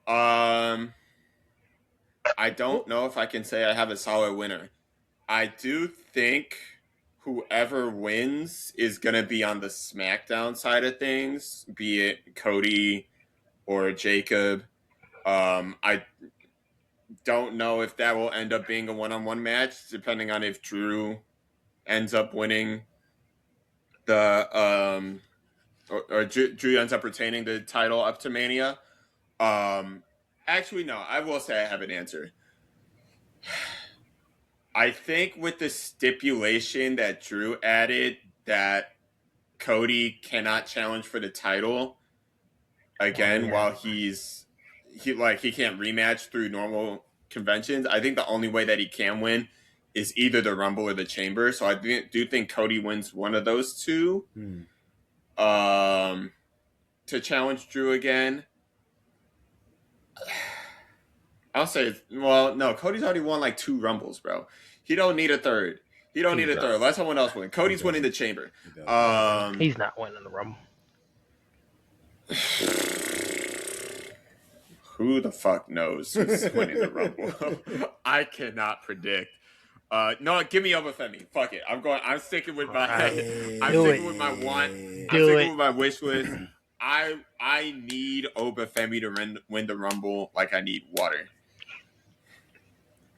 I don't know if I can say I have a solid winner. I do think whoever wins is going to be on the SmackDown side of things, be it Cody or Jacob. I don't know if that will end up being a one-on-one match, depending on if Drew ends up winning the or Drew ends up retaining the title up to Mania. Actually, no, I will say I have an answer. I think with the stipulation that Drew added that Cody cannot challenge for the title again while he can't rematch through normal conventions. I think the only way that he can win is either the Rumble or the Chamber. So I do think Cody wins one of those two to challenge Drew again. I'll say, well, no, Cody's already won like 2 Rumbles, bro. He don't need a third. Let someone else win. Cody's winning the Chamber. He's not winning the Rumble. Who the fuck knows who's winning the Rumble? I cannot predict. No, give me Obafemi. Fuck it. I'm sticking with my with my want. I'm sticking with my wish list. I need Obafemi to win the Rumble like I need water.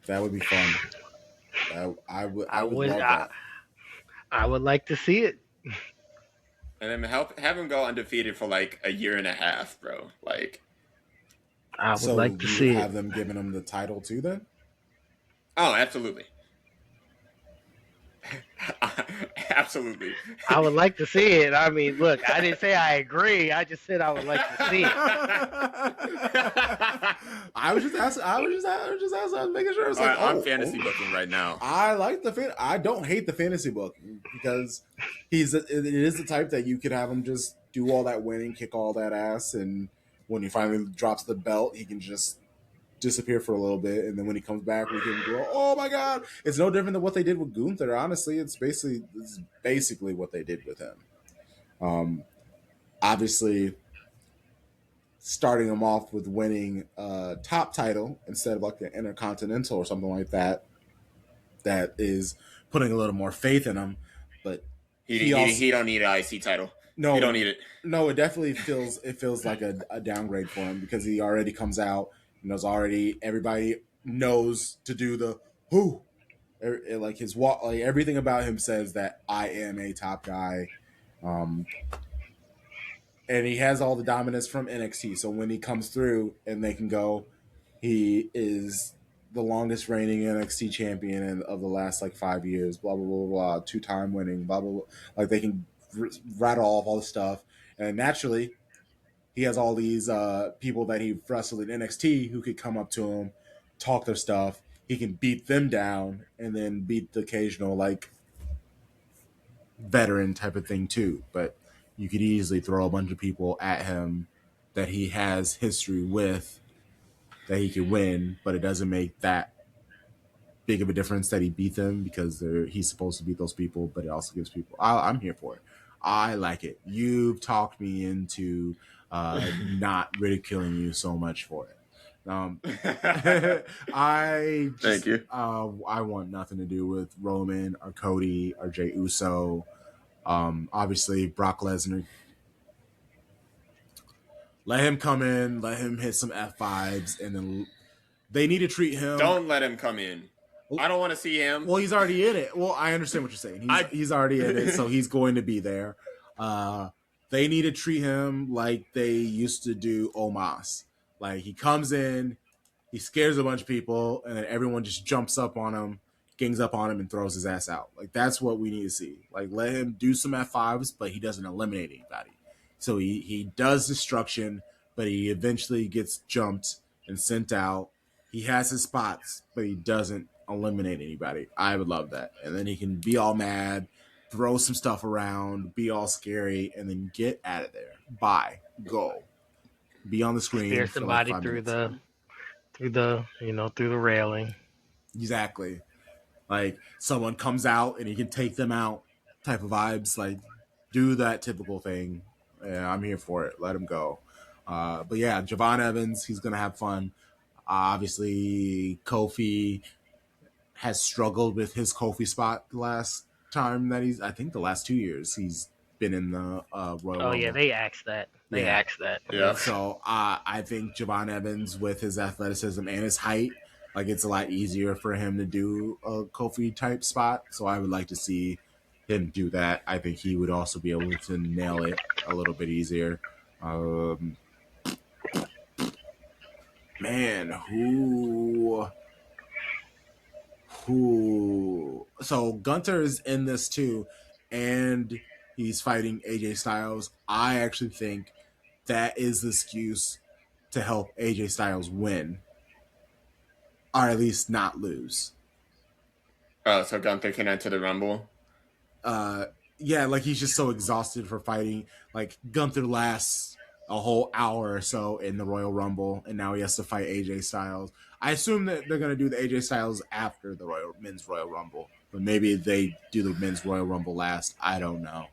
That would be fun. I would love that. I would like to see it. And then have him go undefeated for like a year and a half, bro. Like, I would like to see it. Have them giving him the title too, then? Oh, absolutely. Absolutely. I would like to see it. I mean, look, I didn't say I agree. I just said I would like to see it. I was just asking. I was just making sure. It's like, I'm fantasy booking right now. I like I don't hate the fantasy booking because it is the type that you could have him just do all that winning, kick all that ass, and when he finally drops the belt, he can just disappear for a little bit, and then when he comes back, we can go, "Oh my god!" It's no different than what they did with Gunther. Honestly, it's basically what they did with him. Obviously, starting him off with winning a top title instead of like an intercontinental or something like that. That is putting a little more faith in him, but he also He don't need an IC title. He don't no need it. no, it definitely feels like a downgrade for him because he already comes out and knows already everybody knows to do the who like his walk, like everything about him says that I am a top guy. Um, and he has all the dominance from NXT. So when he comes through and they can go, he is the longest reigning NXT champion of the last like 5 years. Blah blah blah blah. 2-time winning. Blah blah blah. Like they can rattle off all the stuff, and naturally, he has all these people that he wrestled in NXT who could come up to him, talk their stuff. He can beat them down, and then beat the occasional like veteran type of thing too. But you could easily throw a bunch of people at him that he has history with that he could win, but it doesn't make that big of a difference that he beat them because he's supposed to beat those people, but it also gives people. I'm here for it. I like it. You've talked me into not ridiculing you so much for it. I just, Thank you. I want nothing to do with Roman or Cody or Jey Uso. Obviously, Brock Lesnar. Let him come in, let him hit some F5s, and then they need to treat him. Don't let him come in. I don't want to see him. Well, he's already in it. Well, I understand what you're saying. He's already in it, so he's going to be there. They need to treat him like they used to do Omos. Like he comes in, he scares a bunch of people, and then everyone just jumps up on him, gangs up on him, and throws his ass out. Like that's what we need to see. Like let him do some F5s, but he doesn't eliminate anybody. So he does destruction, but he eventually gets jumped and sent out. He has his spots, but he doesn't eliminate anybody. I would love that. And then he can be all mad, throw some stuff around, be all scary, and then get out of there. Bye. Go. Be on the screen. Steer somebody like through the railing. Exactly. Like someone comes out and he can take them out type of vibes. Like do that typical thing. Yeah, I'm here for it. Let him go. But yeah, Javon Evans, he's gonna have fun. Obviously, Kofi has struggled with his Kofi spot the last time that I think the last 2 years he's been in the Royal Rumble. Oh yeah, they asked that. Yeah. So I think Javon Evans with his athleticism and his height, like it's a lot easier for him to do a Kofi type spot. So I would like to see him do that. I think he would also be able to nail it a little bit easier. Man, who? So Gunter is in this too, and he's fighting AJ Styles. I actually think that is the excuse to help AJ Styles win, or at least not lose. So Gunther can enter the Rumble. Yeah, like he's just so exhausted for fighting. Like Gunther lasts a whole hour or so in the Royal Rumble, and now he has to fight AJ Styles. I assume that they're gonna do the AJ Styles after the men's Royal Rumble, but maybe they do the men's Royal Rumble last. I don't know.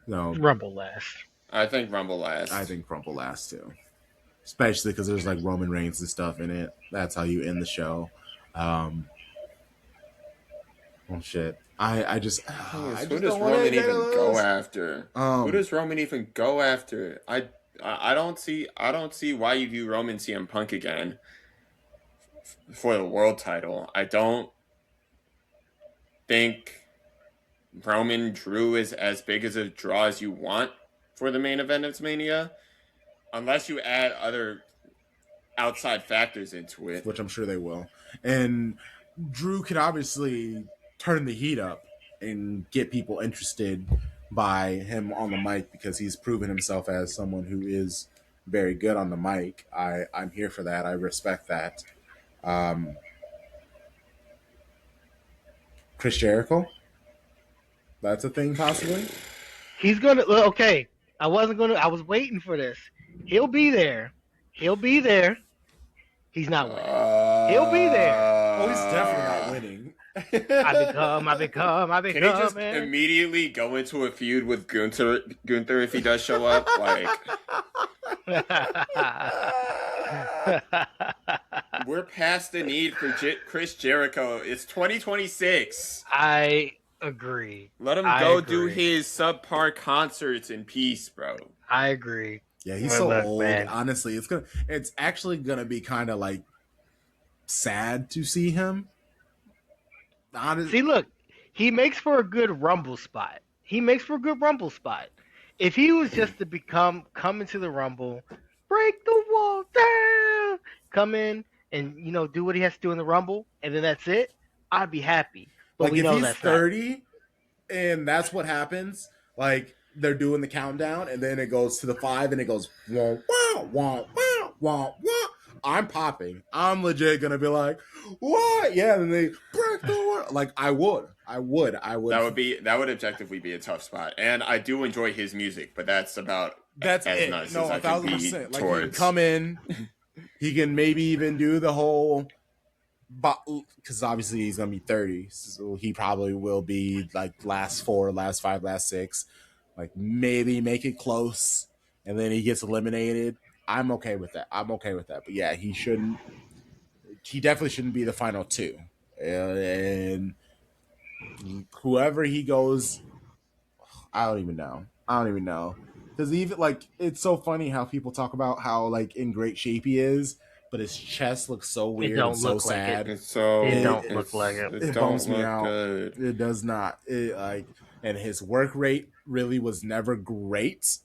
No, Rumble last. I think Rumble last. I think Rumble last too, especially because there's like Roman Reigns and stuff in it. That's how you end the show. Oh shit! I just who does Roman even go after? Who does Roman even go after? I don't see why you do Roman CM Punk again for the world title. I don't think Roman Drew is as big as a draw as you want for the main event of Mania, unless you add other outside factors into it, which I'm sure they will. And Drew can obviously turn the heat up and get people interested by him on the mic because he's proven himself as someone who is very good on the mic. I'm here for that. I respect that. Chris Jericho? That's a thing possibly? He's gonna okay. I was waiting for this. He'll be there. He'll be there. He's not winning. He'll be there. Oh, he's definitely not winning. I become, Can he just man. immediately go into a feud with Gunther if he does show up? Like, we're past the need for Chris Jericho. It's 2026. I agree. Let him go do his subpar concerts in peace, bro. I agree. Yeah, he's so old. Man. Honestly, it's actually gonna be kind of like sad to see him. See, look, he makes for a good Rumble spot. If he was just to come into the Rumble, break the wall down, come in and do what he has to do in the Rumble, and then that's it, I'd be happy. But like we if know he's that's 30, and that's what happens. Like they're doing the countdown, and then it goes to the 5, and it goes wah wah wah wah wah wah. I'm popping. I'm legit gonna be like, what? Yeah, and they break the wall. Like I would. That would objectively be a tough spot. And I do enjoy his music, but that's about as it. nice No, as I can be 1,000%. Like towards. he can come in, he can maybe even do the whole, because obviously he's gonna be 30, so he probably will be like last 4, last 5, last 6, like maybe make it close, and then he gets eliminated. I'm okay with that. But yeah, he definitely shouldn't be the final 2, and whoever he goes, I don't even know, because even like it's so funny how people talk about how like in great shape he is, but his chest looks so weird and so sad. It don't look like it. It bums me out. Good. It does not. And his work rate really was never great,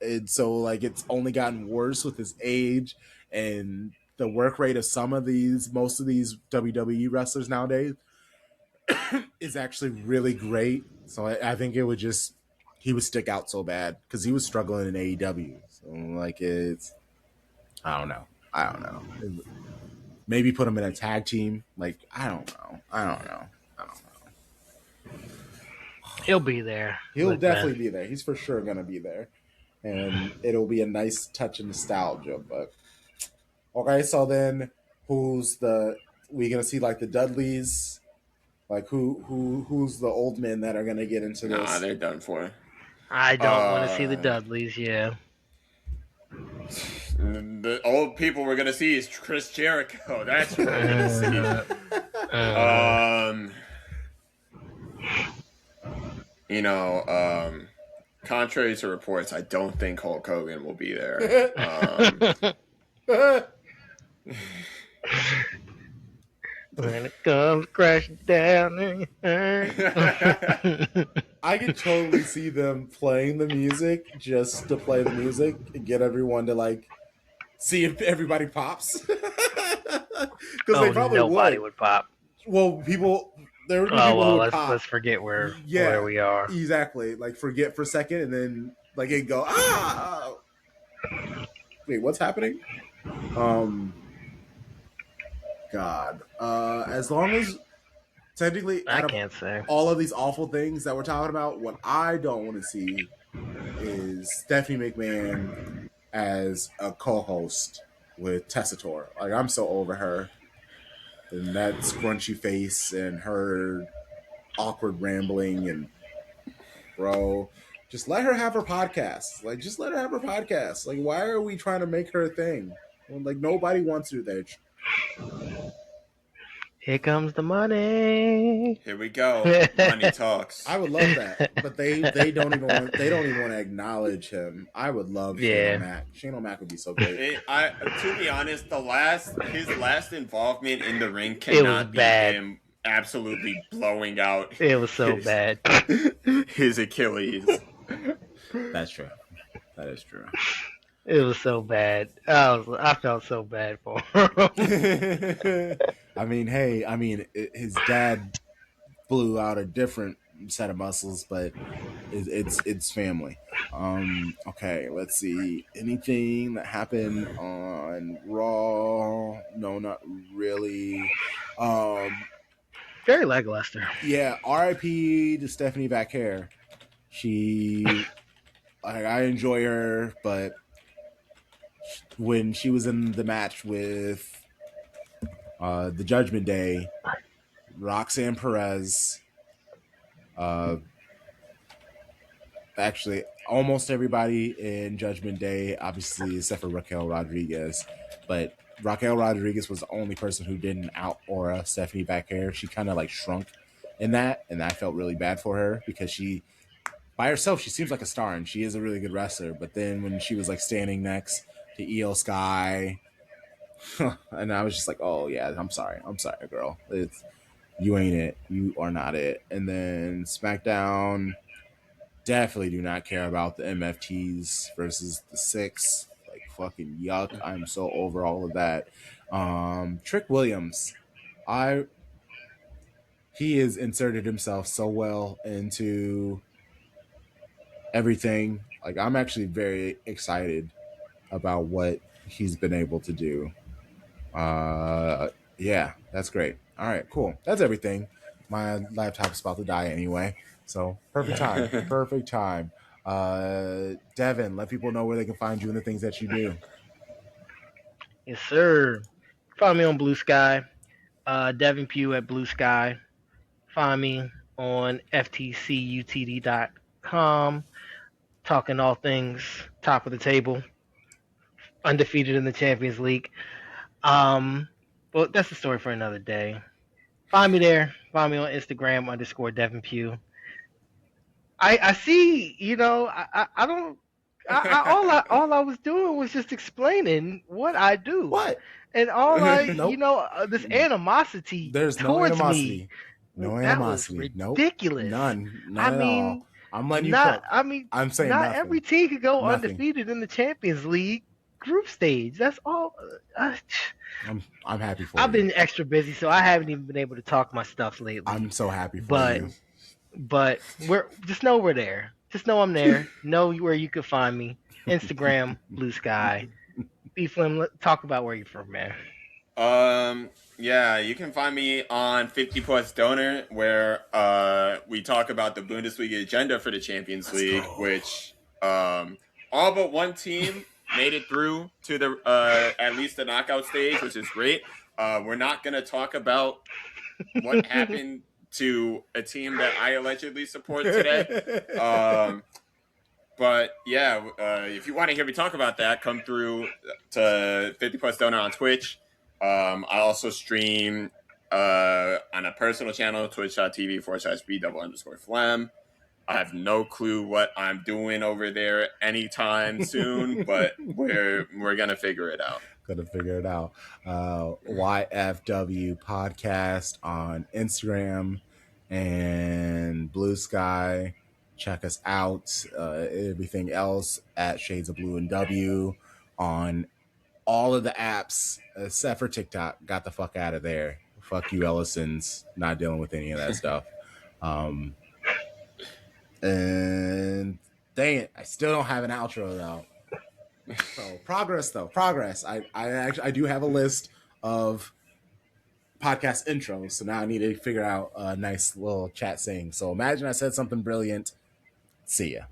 and so like it's only gotten worse with his age, and the work rate of most of these WWE wrestlers nowadays is actually really great. So I think he would stick out so bad because he was struggling in AEW. So like I don't know. Maybe put him in a tag team. Like I don't know. He'll be there. He'll definitely be there. He's for sure gonna be there, and it'll be a nice touch of nostalgia. But okay, so then we gonna see like the Dudleys? Like who's the old men that are gonna get into this? Nah, they're done for. I don't want to see the Dudleys. Yeah. The old people we're gonna see is Chris Jericho. That's what we're gonna see. Contrary to reports, I don't think Hulk Hogan will be there. When it comes crashing down, I could totally see them playing the music just to play the music and get everyone to like see if everybody pops. Because they probably nobody would pop. Well, there would be people who would pop. Let's forget where we are. Exactly. Like forget for a second, and then like it go Wait, what's happening? God. As long as technically I can't say all of these awful things that we're talking about, what I don't want to see is Stephanie McMahon as a co-host with Tessitore. Like I'm so over her. And that scrunchy face and her awkward rambling, and bro, just let her have her podcast. Like just let her have her podcast. Like why are we trying to make her a thing? Like nobody wants her there. Here comes the money. Here we go. Money talks. I would love that, but they don't even want to acknowledge him. I would love Shane O'Mac. Shane O'Mac would be so great. To be honest, his last involvement in the ring cannot be him absolutely blowing out. It was so bad. His Achilles. That's true. That is true. It was so bad. I felt so bad for him. I mean, his dad blew out a different set of muscles, but it's family. Okay, let's see. Anything that happened on Raw? No, not really. Very lackluster. Yeah, R.I.P. to Stephanie Vaquer. I enjoy her, but when she was in the match with the Judgment Day, Roxanne Perez, uh, actually almost everybody in Judgment Day, obviously except for Raquel Rodriguez, but Raquel Rodriguez was the only person who didn't out aura Stephanie Bacquer. She kind of like shrunk in that, and I felt really bad for her because she, by herself, she seems like a star and she is a really good wrestler. But then when she was like standing next to Io Sky, and I was just like, oh yeah, I'm sorry, girl. You ain't it. You are not it. And then SmackDown, definitely do not care about the MFTs versus the six. Like fucking yuck. I'm so over all of that. Trick Williams, I he has inserted himself so well into everything. Like I'm actually very excited about what he's been able to do. Uh yeah, that's great. All right, cool. That's everything. My laptop's about to die anyway. So perfect time. Perfect time. Devin, let people know where they can find you and the things that you do. Yes, sir. Find me on Blue Sky. Devin Pugh at Blue Sky. Find me on ftcutd.com. Talking all things top of the table. Undefeated in the Champions League. Well, that's a story for another day. Find me there. Find me on Instagram _Devin Pugh. I see. I don't. All I was doing was just explaining what I do. What? And all Nope. This animosity There's no towards animosity. me. No That animosity. was Nope. ridiculous. None I at mean, all. I'm letting you cook. I'm saying not nothing. every team could go Nothing. undefeated in the Champions League group stage. That's all. I'm happy for I've you. been extra busy, so I haven't even been able to talk my stuff lately. I'm so happy for you. But just know we're there. Just know I'm there. Know where you can find me. Instagram, Blue Sky. B Flim, talk about where you're from, man. Yeah, you can find me on 50 Plus Donor, where we talk about the Bundesliga agenda for the Champions League, which all but one team made it through to the at least the knockout stage, which is great. We're not gonna talk about what happened to a team that I allegedly support today. But yeah, if you want to hear me talk about that, come through to 50 Plus Donor on Twitch. I also stream on a personal channel, twitch.tv/B_Flam. I have no clue what I'm doing over there anytime soon, but we're gonna figure it out. YFW podcast on Instagram and Blue Sky. Check us out. Everything else at Shades of Blue and W on all of the apps except for TikTok. Got the fuck out of there. Fuck you, Ellison's. Not dealing with any of that stuff. And dang it, I still don't have an outro though. So progress. I do have a list of podcast intros, so now I need to figure out a nice little chat saying. So imagine I said something brilliant. See ya.